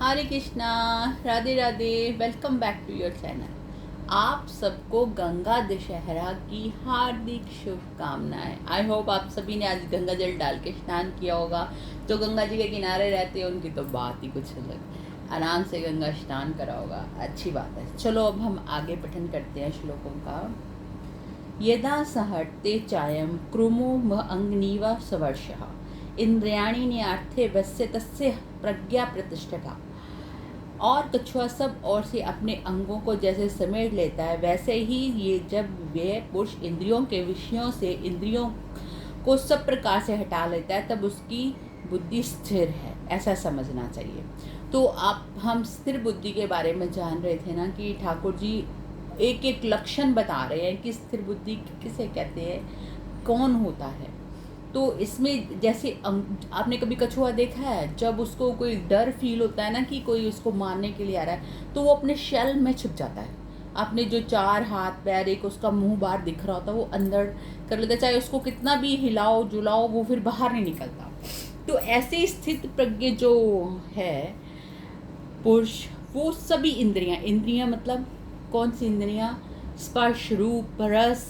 Hare Krishna, Radhe Radhe. Welcome back to your channel. आप सबको गंगा दशहरा की हार्दिक शुभकामनाएं। आई होप आप सभी ने आज गंगा जल डाल के स्नान किया होगा। जो गंगा जी के किनारे रहते हैं उनकी तो बात ही कुछ अलग, आराम से गंगा स्नान करा होगा, अच्छी बात है। चलो अब हम आगे पठन करते हैं श्लोकों का। यदा सहर्ते चायं क्रुमो अंगनीवा सवर्षः इंद्रियाणि नियार्थे वस्य तस्य प्रज्ञा प्रतिष्ठता। और कछुआ सब ओर से अपने अंगों को जैसे समेट लेता है, वैसे ही ये जब वे पुरुष इंद्रियों के विषयों से इंद्रियों को सब प्रकार से हटा लेता है, तब उसकी बुद्धि स्थिर है, ऐसा समझना चाहिए। तो हम स्थिर बुद्धि के बारे में जान रहे थे ना, कि ठाकुर जी एक एक लक्षण बता रहे हैं कि स्थिर बुद्धि किसे कहते हैं, कौन होता है। तो इसमें जैसे आपने कभी कछुआ देखा है, जब उसको कोई डर फील होता है ना कि कोई उसको मारने के लिए आ रहा है, तो वो अपने शेल में छिप जाता है। आपने जो चार हाथ पैर, एक उसका मुंह बाहर दिख रहा होता है, वो अंदर कर लेता है, चाहे उसको कितना भी हिलाओ जुलाओ, वो फिर बाहर नहीं निकलता। तो ऐसे स्थित प्रज्ञ जो है पुरुष, वो सभी इंद्रियां मतलब कौन सी इंद्रियां? स्पर्श, रूप, रस,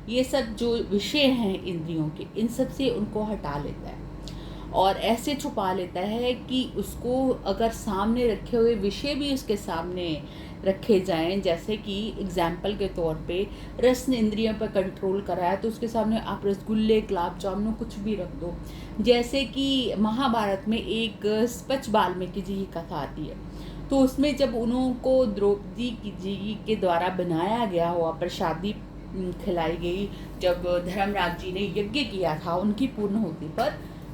ये सब जो विषय हैं इंद्रियों के, इन सब से उनको हटा लेता है और ऐसे छुपा लेता है कि उसको अगर सामने रखे हुए विषय भी उसके सामने रखे जाएं, जैसे कि एग्जाम्पल के तौर पे रस ने इंद्रियों पर कंट्रोल करा है, तो उसके सामने आप रसगुल्ले, गुलाब जामुन कुछ भी रख दो। जैसे कि महाभारत में एक स्पच वाल्मीकि जी की कथा आती है, तो उसमें जब उनको द्रौपदी जी के द्वारा बनाया गया हुआ प्रसादी खिलाई गई, जब धर्मराज जी ने यज्ञ किया था उनकी पूर्णहोती पर,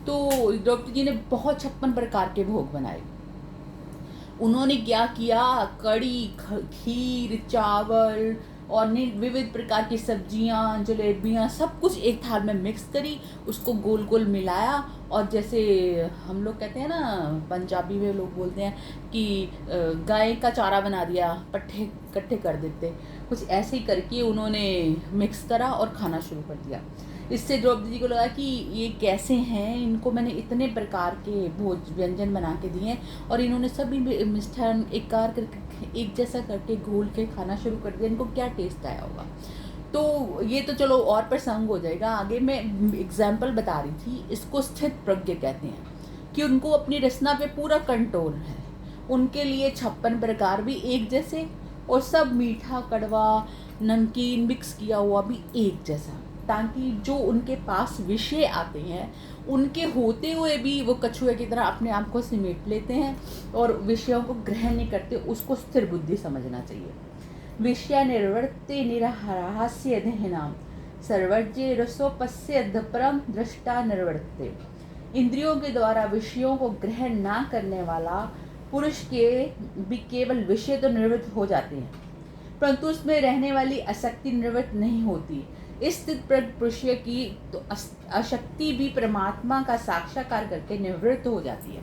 तो द्रौपदी जी ने बहुत 56 प्रकार के भोग बनाए। उन्होंने क्या किया, कड़ी, खीर, चावल और विविध प्रकार की सब्जियां, जलेबियां, सब कुछ एक थाल में मिक्स करी, उसको गोल गोल मिलाया, और जैसे हम लोग कहते हैं ना, पंजाबी में लोग बोलते हैं कि गाय का चारा बना दिया, पट्टे इकट्ठे कर देते, कुछ ऐसे ही करके उन्होंने मिक्स करा और खाना शुरू कर दिया। इससे द्रौपदी जी को लगा कि ये कैसे हैं, इनको मैंने इतने प्रकार के भोज व्यंजन बना के दिए और इन्होंने सभी मिष्ठान एक जैसा करके घोल के खाना शुरू कर दिया, इनको क्या टेस्ट आया होगा। तो ये तो चलो और प्रसंग हो जाएगा, आगे मैं एग्जाम्पल बता रही थी। इसको स्थित प्रज्ञ कहते हैं कि उनको अपनी रचना पे पूरा कंट्रोल है। उनके लिए 56 प्रकार भी एक जैसे, और सब मीठा, कड़वा, नमकीन मिक्स किया हुआ भी एक जैसा, ताकि जो उनके पास विषय आते हैं उनके होते हुए भी वो कछुए की तरह अपने आप को सिमेट लेते हैं और विषयों को ग्रहण नहीं करते। उसको स्थिर बुद्धि समझना चाहिए। विषय निर्वर्ते निरहास्य दहनाम सर्वज्ञ रसोपस्य परम दृष्टा निर्वर्ते। इंद्रियों के द्वारा विषयों को ग्रहण ना करने वाला पुरुष के भी केवल विषय तो निवृत्त हो जाते हैं, परंतु उसमें रहने वाली आसक्ति निवृत्त नहीं होती। इस स्थित पुरुष की तो आसक्ति भी परमात्मा का साक्षात्कार करके निवृत्त हो जाती है।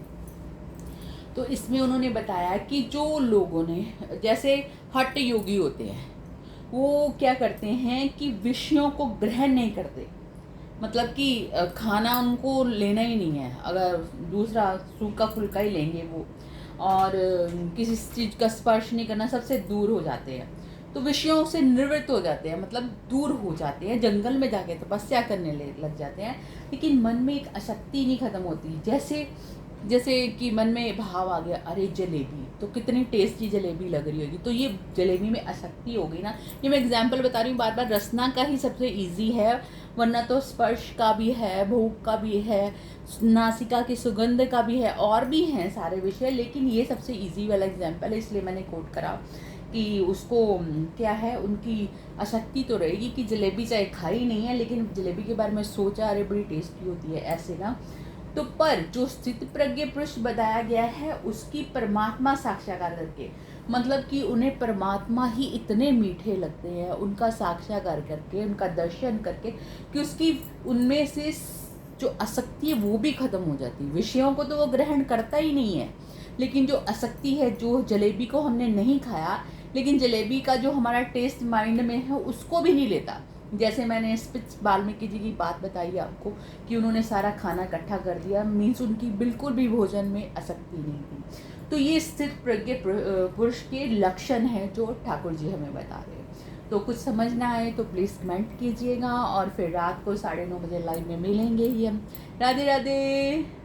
तो इसमें उन्होंने बताया कि जो लोगों ने, जैसे हठ योगी होते हैं, वो क्या करते हैं कि विषयों को ग्रहण नहीं करते, मतलब कि खाना उनको लेना ही नहीं है, अगर दूसरा सूखा फुल्का ही लेंगे वो, और किसी चीज़ का स्पर्श नहीं करना, सबसे दूर हो जाते हैं। तो विषयों से निवृत्त हो जाते हैं, मतलब दूर हो जाते हैं, जंगल में जाके तपस्या करने लग जाते हैं, लेकिन मन में एक आसक्ति नहीं खत्म होती। जैसे कि मन में भाव आ गया, अरे जलेबी तो कितनी टेस्टी जलेबी लग रही होगी, तो ये जलेबी में आसक्ति हो गई ना। ये मैं एग्जाम्पल बता रही हूँ, बार बार रसना का ही सबसे इजी है, वरना तो स्पर्श का भी है, भोग का भी है, नासिका की सुगंध का भी है, और भी हैं सारे विषय, लेकिन ये सबसे इजी वाला एग्जाम्पल है, इसलिए मैंने कोट करा कि उसको क्या है, उनकी आसक्ति तो रहेगी कि जलेबी चाहे खाई नहीं है, लेकिन जलेबी के बारे में सोचा, अरे बड़ी टेस्टी होती है, ऐसे ना। तो पर जो स्थित प्रज्ञ पुरुष बताया गया है, उसकी परमात्मा साक्षात्कार करके, मतलब कि उन्हें परमात्मा ही इतने मीठे लगते हैं, उनका साक्षात्कार करके, उनका दर्शन करके, कि उसकी उनमें से जो आसक्ति है वो भी खत्म हो जाती है। विषयों को तो वो ग्रहण करता ही नहीं है, लेकिन जो आसक्ति है, जो जलेबी को हमने नहीं खाया, लेकिन जलेबी का जो हमारा टेस्ट माइंड में है उसको भी नहीं लेता, जैसे मैंने स्पिट्स वाल्मीकि जी की बात बताई आपको कि उन्होंने सारा खाना इकट्ठा कर दिया, मीन्स उनकी बिल्कुल भी भोजन में आसक्ति नहीं थी। तो ये स्थित प्रज्ञ पुरुष के लक्षण हैं जो ठाकुर जी हमें बता रहे हैं। तो कुछ समझ ना आए तो प्लीज़ कमेंट कीजिएगा, और फिर रात को 9:30 बजे लाइव में मिलेंगे ही हम। राधे राधे।